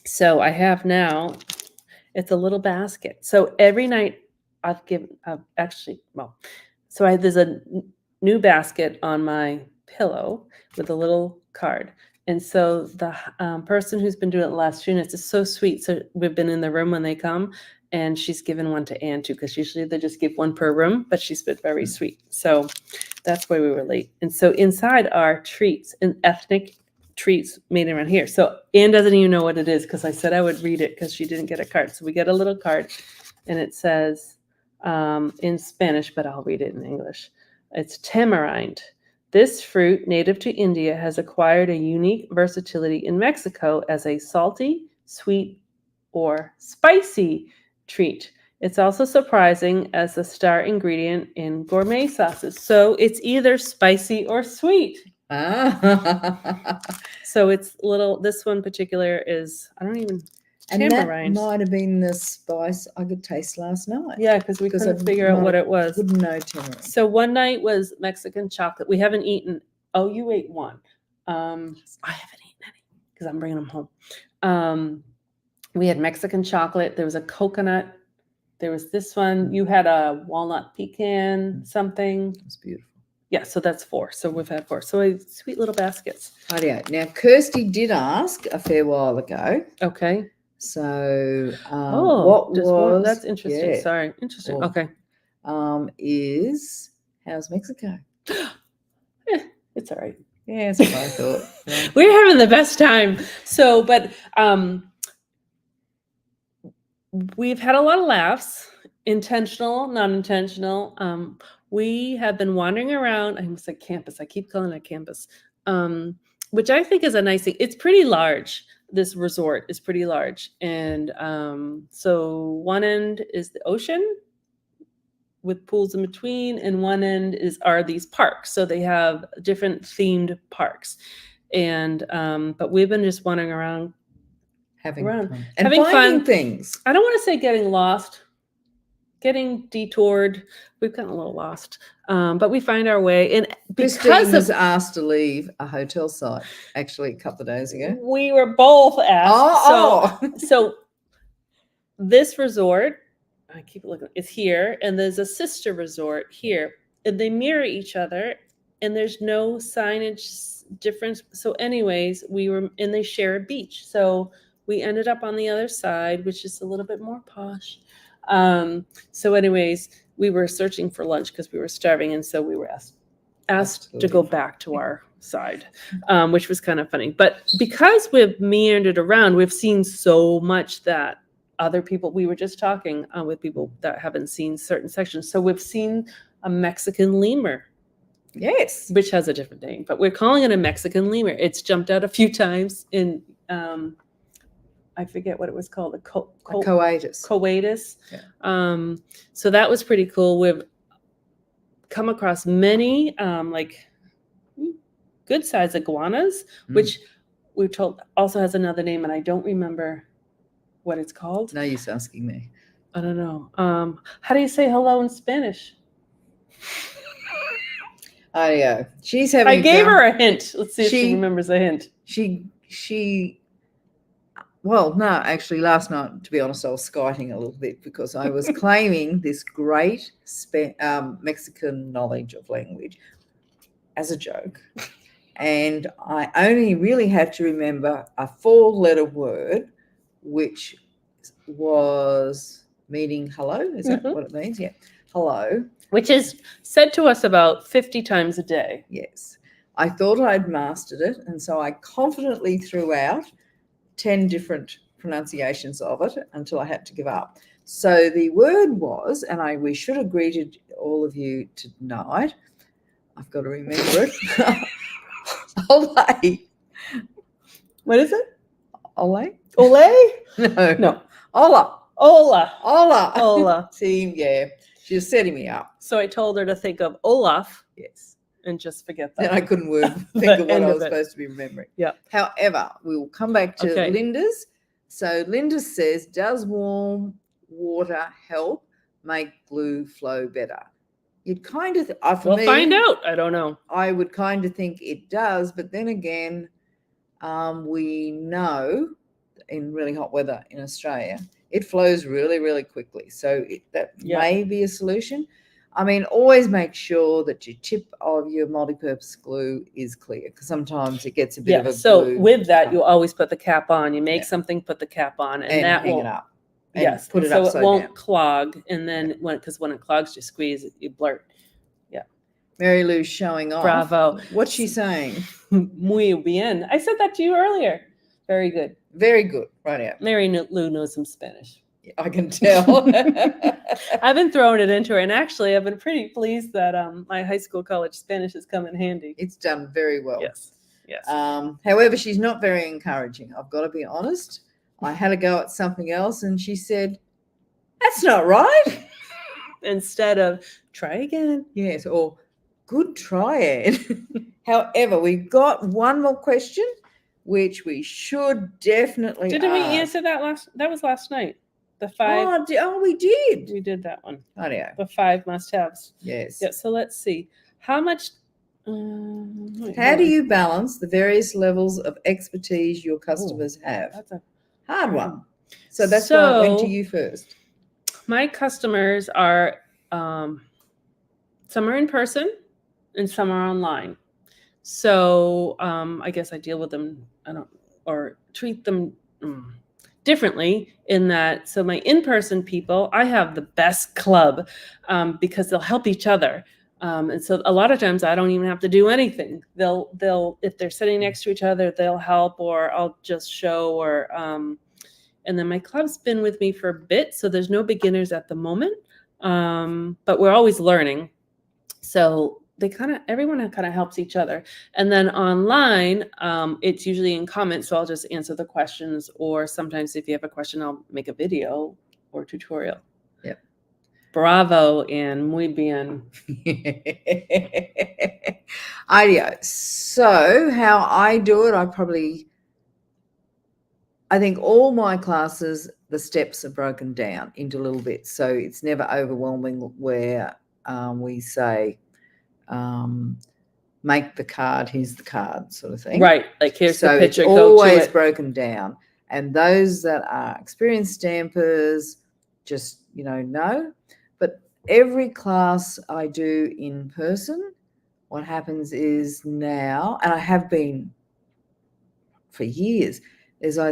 [SPEAKER 1] So I have now, it's a little basket. So every night there's a new basket on my pillow with a little card. And so the person who's been doing it the last few nights is so sweet. So we've been in the room when they come, and she's given one to Anne too, because usually they just give one per room, but she's been very sweet. So that's why we were late. And so inside are treats and ethnic treats made around here. So Anne doesn't even know what it is because I said I would read it because she didn't get a card. So we get a little card and it says in Spanish, but I'll read it in English. It's tamarind. This fruit, native to India, has acquired a unique versatility in Mexico as a salty, sweet, or spicy treat. It's also surprising as a star ingredient in gourmet sauces. So it's either spicy or sweet.
[SPEAKER 2] Ah.
[SPEAKER 1] So it's little, this one particular is, I don't even,
[SPEAKER 2] And
[SPEAKER 1] tamarind.
[SPEAKER 2] that might have been the spice I could taste last night.
[SPEAKER 1] Yeah, because we couldn't figure out what it was.
[SPEAKER 2] Wouldn't know tamarind.
[SPEAKER 1] So one night was Mexican chocolate. We haven't eaten. Oh, you ate one. I haven't eaten any because I'm bringing them home. We had Mexican chocolate. There was a coconut. There was this one. You had a walnut pecan something.
[SPEAKER 2] It's beautiful.
[SPEAKER 1] Yeah, so that's 4. So we've had 4. So sweet little baskets.
[SPEAKER 2] Rightio. Now, Kirsty did ask a fair while ago.
[SPEAKER 1] Okay.
[SPEAKER 2] So, what was
[SPEAKER 1] that's interesting.
[SPEAKER 2] yeah,
[SPEAKER 1] Sorry, interesting.
[SPEAKER 2] Well,
[SPEAKER 1] Okay.
[SPEAKER 2] Is how's Mexico?
[SPEAKER 1] It's all right.
[SPEAKER 2] Yeah, that's what I thought. Yeah.
[SPEAKER 1] We're having the best time. So, but we've had a lot of laughs, intentional, non-intentional. We have been wandering around. I almost said campus. I keep calling it campus, which I think is a nice thing. It's pretty large. This resort is pretty large. And so one end is the ocean with pools in between, and one end are these parks. So they have different themed parks. And but we've been just wandering around.
[SPEAKER 2] Having
[SPEAKER 1] Around.
[SPEAKER 2] fun. And
[SPEAKER 1] Having
[SPEAKER 2] finding
[SPEAKER 1] fun.
[SPEAKER 2] things.
[SPEAKER 1] I don't want to say getting lost, getting detoured. We've gotten a little lost, but we find our way. And
[SPEAKER 2] Christine
[SPEAKER 1] because
[SPEAKER 2] was
[SPEAKER 1] of,
[SPEAKER 2] asked to leave a hotel site actually a couple of days ago.
[SPEAKER 1] we were both asked. So this resort, I keep looking, is here, and there's a sister resort here, and they mirror each other, and there's no signage difference. So anyways, and they share a beach. So we ended up on the other side, which is a little bit more posh. So anyways, we were searching for lunch because we were starving. And so we were asked to go back to our side, which was kind of funny. But because we've meandered around, we've seen so much that other people, we were just talking with people that haven't seen certain sections. So we've seen a Mexican lemur.
[SPEAKER 2] Yes.
[SPEAKER 1] Which has a different name, but we're calling it a Mexican lemur. It's jumped out a few times in, I forget what it was called, a
[SPEAKER 2] coatus.
[SPEAKER 1] Coatus.
[SPEAKER 2] Yeah.
[SPEAKER 1] So that was pretty cool. We've come across many good sized iguanas, which we're told also has another name, and I don't remember what it's called.
[SPEAKER 2] No use asking me.
[SPEAKER 1] I don't know. How do you say hello in Spanish?
[SPEAKER 2] She's having.
[SPEAKER 1] I gave her a hint. Let's see if she remembers a hint.
[SPEAKER 2] Well, no, actually, last night, to be honest, I was skiting a little bit because I was claiming this great Mexican knowledge of language as a joke. And I only really had to remember a 4-letter word, which was meaning hello. Is that what it means? Yeah. Hello.
[SPEAKER 1] Which is said to us about 50 times a day.
[SPEAKER 2] Yes. I thought I'd mastered it, and so I confidently threw out 10 different pronunciations of it until I had to give up. So the word was, and we should have greeted all of you tonight. I've got to remember it. Ole.
[SPEAKER 1] What is it?
[SPEAKER 2] Ole?
[SPEAKER 1] Ole?
[SPEAKER 2] No. Ola.
[SPEAKER 1] Ola.
[SPEAKER 2] Ola.
[SPEAKER 1] Ola.
[SPEAKER 2] See, yeah. She was setting me up.
[SPEAKER 1] So I told her to think of Olaf.
[SPEAKER 2] Yes.
[SPEAKER 1] And just forget that.
[SPEAKER 2] Then I couldn't think of what I was supposed to be remembering.
[SPEAKER 1] Yeah.
[SPEAKER 2] However, we will come back to Linda's. So Linda says, does warm water help make glue flow better? You'd kind of,
[SPEAKER 1] we'll find out. I don't know.
[SPEAKER 2] I would kind of think it does, but then again, we know in really hot weather in Australia, it flows really, really quickly. So that may be a solution. I mean, always make sure that your tip of your multi-purpose glue is clear, because sometimes it gets a bit of a glue.
[SPEAKER 1] So with that, you always put the cap on. You make something, put the cap on, and that
[SPEAKER 2] hang
[SPEAKER 1] will
[SPEAKER 2] it up. and
[SPEAKER 1] yes,
[SPEAKER 2] put
[SPEAKER 1] and
[SPEAKER 2] it
[SPEAKER 1] so it
[SPEAKER 2] upside
[SPEAKER 1] won't
[SPEAKER 2] down.
[SPEAKER 1] clog, and then because when it clogs, you squeeze it, you blurt.
[SPEAKER 2] Mary Lou's showing off.
[SPEAKER 1] Bravo.
[SPEAKER 2] What's she saying?
[SPEAKER 1] Muy bien. I said that to you earlier. Very good.
[SPEAKER 2] Very good. Right out.
[SPEAKER 1] Mary Lou knows some Spanish.
[SPEAKER 2] I can tell.
[SPEAKER 1] I've been throwing it into her, and actually, I've been pretty pleased that my high school college Spanish has come in handy.
[SPEAKER 2] It's done very well.
[SPEAKER 1] Yes, yes.
[SPEAKER 2] However, she's not very encouraging. I've got to be honest. I had a go at something else, and she said, "That's not right."
[SPEAKER 1] Instead of try again.
[SPEAKER 2] Yes, or good try, Ed. However, we've got one more question, which we should definitely
[SPEAKER 1] Didn't we
[SPEAKER 2] ask.
[SPEAKER 1] answer that That was last night. The 5.
[SPEAKER 2] Oh, we did.
[SPEAKER 1] We did that one.
[SPEAKER 2] Oh, yeah.
[SPEAKER 1] The 5 must-haves.
[SPEAKER 2] Yes.
[SPEAKER 1] Yeah. So let's see. How much?
[SPEAKER 2] How do you balance the various levels of expertise your customers have?
[SPEAKER 1] That's a
[SPEAKER 2] Hard one. So that's why I went to
[SPEAKER 1] So-
[SPEAKER 2] you first.
[SPEAKER 1] My customers are some are in person and some are online. So I guess I deal with them or treat them differently in that. So my in-person people, I have the best club because they'll help each other. And so a lot of times I don't even have to do anything. They'll if they're sitting next to each other, they'll help, or I'll just show, or and then my club's been with me for a bit, so there's no beginners at the moment, but we're always learning. So everyone kind of helps each other. And then online, it's usually in comments, so I'll just answer the questions, or sometimes if you have a question, I'll make a video or tutorial.
[SPEAKER 2] Yep.
[SPEAKER 1] Bravo and muy bien.
[SPEAKER 2] Idea. So how I do it, I think all my classes, the steps are broken down into little bits. So it's never overwhelming where we say, make the card, here's the card sort of thing.
[SPEAKER 1] Right. Like here's
[SPEAKER 2] So
[SPEAKER 1] the picture,
[SPEAKER 2] it's
[SPEAKER 1] go to
[SPEAKER 2] always
[SPEAKER 1] it.
[SPEAKER 2] broken down. And those that are experienced stampers just, know. But every class I do in person, what happens is now, and I have been for years, is I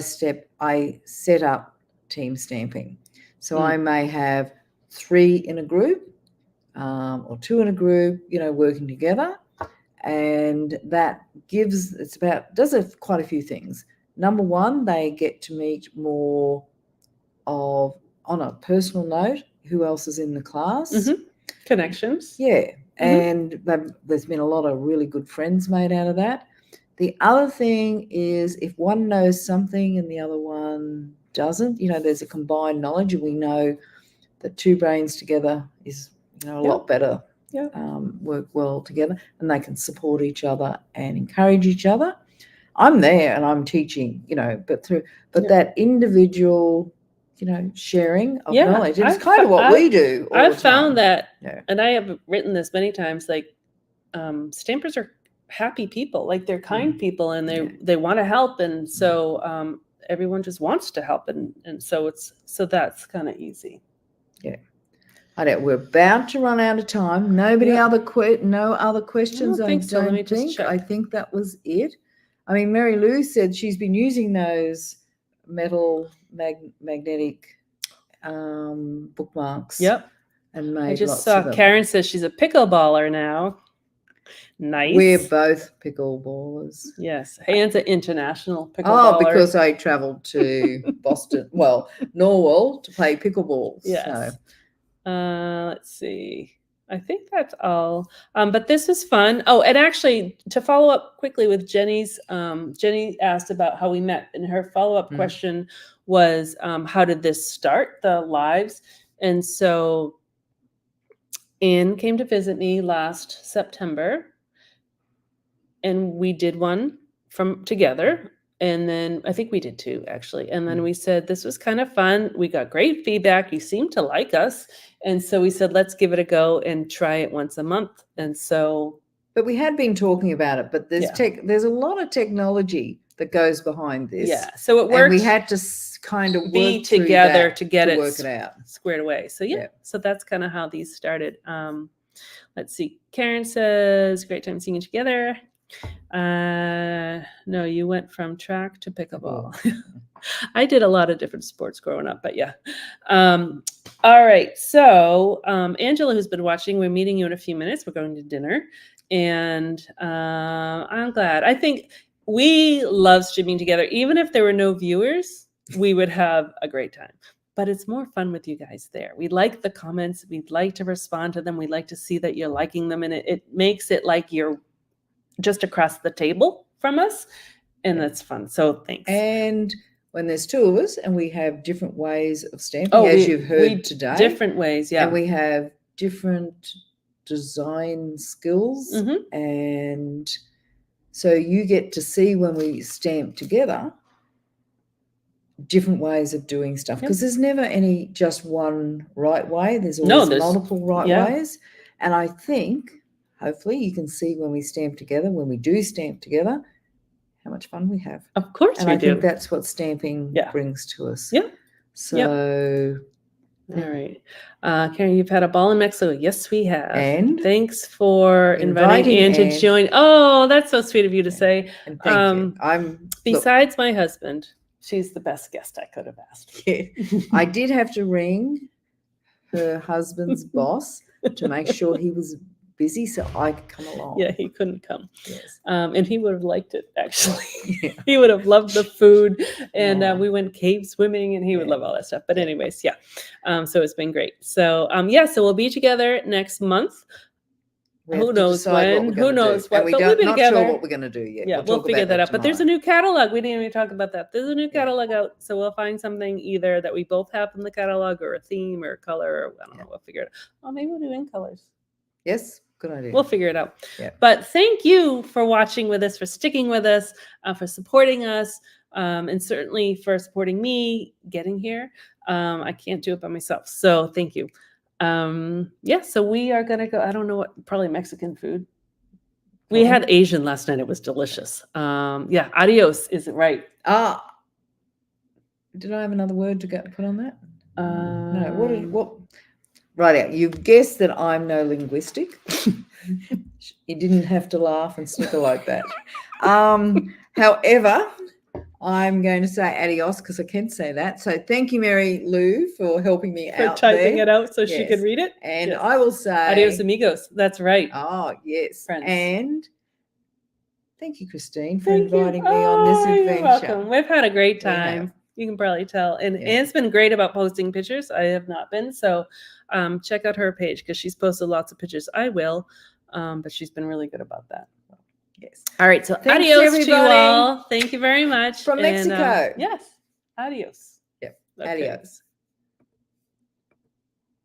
[SPEAKER 2] set up team stamping. So I may have 3 in a group or 2 in a group, working together. And that does quite a few things. Number one, they get to meet more of, on a personal note, who else is in the class.
[SPEAKER 1] Mm-hmm. Connections.
[SPEAKER 2] Yeah. And there's been a lot of really good friends made out of that. The other thing is if one knows something and the other one doesn't, there's a combined knowledge, and we know that 2 brains together is, a lot better.
[SPEAKER 1] Yeah.
[SPEAKER 2] Work well together, and they can support each other and encourage each other. I'm there and I'm teaching, but that individual, sharing of knowledge. It's kind of what we do.
[SPEAKER 1] I've found that,
[SPEAKER 2] Yeah.
[SPEAKER 1] and I have written this many times, like stampers are happy people, like they're kind people, and they want to help, and so everyone just wants to help, and so that's kind of easy.
[SPEAKER 2] Yeah. We're about to run out of time. No other questions.
[SPEAKER 1] I don't think so. Let me just check.
[SPEAKER 2] I think that was it. I mean, Mary Lou said she's been using those metal magnetic bookmarks.
[SPEAKER 1] Yep.
[SPEAKER 2] And made
[SPEAKER 1] I just
[SPEAKER 2] lots
[SPEAKER 1] saw
[SPEAKER 2] of them.
[SPEAKER 1] Karen says she's a pickleballer now. Nice.
[SPEAKER 2] We're both pickleballers.
[SPEAKER 1] Yes. Anne's an international pickleballer.
[SPEAKER 2] Oh, because I travelled to Boston, Norwell, to play pickleball.
[SPEAKER 1] Yes.
[SPEAKER 2] So.
[SPEAKER 1] Let's see. I think that's all. But this was fun. Oh, and actually, to follow up quickly with Jenny's, Jenny asked about how we met, and her follow-up question was, how did this start, the lives? And so Anne came to visit me last September, and we did one together. And then I think we did 2 actually. And then we said, this was kind of fun. We got great feedback. You seem to like us. And so we said, let's give it a go and try it once a month. And so.
[SPEAKER 2] But we had been talking about it, but there's a lot of technology that goes behind this.
[SPEAKER 1] Yeah. So it worked.
[SPEAKER 2] And we had to kind of
[SPEAKER 1] be
[SPEAKER 2] work
[SPEAKER 1] together to get
[SPEAKER 2] to work it out.
[SPEAKER 1] Squared away. So so that's kind of how these started. Let's see. Karen says, great time seeing you together. No, you went from track to pickleball. I did a lot of different sports growing up, but yeah. All right. So, Angela, who's been watching, we're meeting you in a few minutes. We're going to dinner. And I'm glad. I think we love streaming together. Even if there were no viewers, we would have a great time. But it's more fun with you guys there. We like the comments. We'd like to respond to them. We'd like to see that you're liking them. And it makes it like you're just across the table from us. And that's fun. So thanks.
[SPEAKER 2] And when there's two of us and we have different ways of stamping, as you've heard today.
[SPEAKER 1] Different ways, yeah.
[SPEAKER 2] And we have different design skills. And so you get to see when we stamp together different ways of doing stuff, because there's never any just one right way. There's always multiple right ways. And I think hopefully you can see when we stamp together, when we do stamp together, how much fun we have.
[SPEAKER 1] Of course
[SPEAKER 2] and
[SPEAKER 1] we
[SPEAKER 2] I
[SPEAKER 1] do.
[SPEAKER 2] think that's what stamping brings to us.
[SPEAKER 1] Yeah.
[SPEAKER 2] So
[SPEAKER 1] all right. Karen, you've had a ball in Mexico. Yes, we have.
[SPEAKER 2] And
[SPEAKER 1] thanks for inviting Anne to join. Oh, that's so sweet of you to say.
[SPEAKER 2] And thank you.
[SPEAKER 1] Besides my husband, she's the best guest I could have asked.
[SPEAKER 2] I did have to ring her husband's boss to make sure he was busy so I could come along.
[SPEAKER 1] Yeah, he couldn't come.
[SPEAKER 2] Yes.
[SPEAKER 1] And he would have liked it, actually. He would have loved the food. And we went cave swimming and he would love all that stuff. But anyways, so it's been great. So so we'll be together next month. Who knows when? Who knows what?
[SPEAKER 2] But we'll be together. Not sure what we're going to do yet.
[SPEAKER 1] Yeah, we'll figure that out. But there's a new catalog. We didn't even talk about that. There's a new catalog out. So we'll find something either that we both have in the catalog or a theme or a color. Or, I don't know. We'll figure it out. Oh, maybe we'll do in colors.
[SPEAKER 2] Yes. Good idea.
[SPEAKER 1] We'll figure it out.
[SPEAKER 2] Yeah.
[SPEAKER 1] But thank you for watching with us, for sticking with us, for supporting us, and certainly for supporting me getting here. I can't do it by myself. So thank you. So we are going to go, I don't know what, probably Mexican food. We had Asian last night. It was delicious. Adios isn't right.
[SPEAKER 2] Did I have another word to put on that? No. What? Right out. You've guessed that I'm no linguistic. You didn't have to laugh and snicker like that. However, I'm going to say adios because I can say that. So thank you, Mary Lou, for helping me out.
[SPEAKER 1] For typing it out so she could read it.
[SPEAKER 2] And I will say
[SPEAKER 1] adios, amigos. That's right.
[SPEAKER 2] Oh, yes.
[SPEAKER 1] Friends.
[SPEAKER 2] And thank you, Christine, for inviting me on this adventure.
[SPEAKER 1] You're welcome. We've had a great time. You can probably tell. And Anne's been great about posting pictures. I have not been. So check out her page because she's posted lots of pictures. I will. But she's been really good about that.
[SPEAKER 2] Yes.
[SPEAKER 1] All right. So
[SPEAKER 2] thanks,
[SPEAKER 1] adios
[SPEAKER 2] everybody.
[SPEAKER 1] to you all. Thank you very much.
[SPEAKER 2] From Mexico.
[SPEAKER 1] Yes. Adios.
[SPEAKER 2] Yep.
[SPEAKER 1] Okay.
[SPEAKER 2] Adios.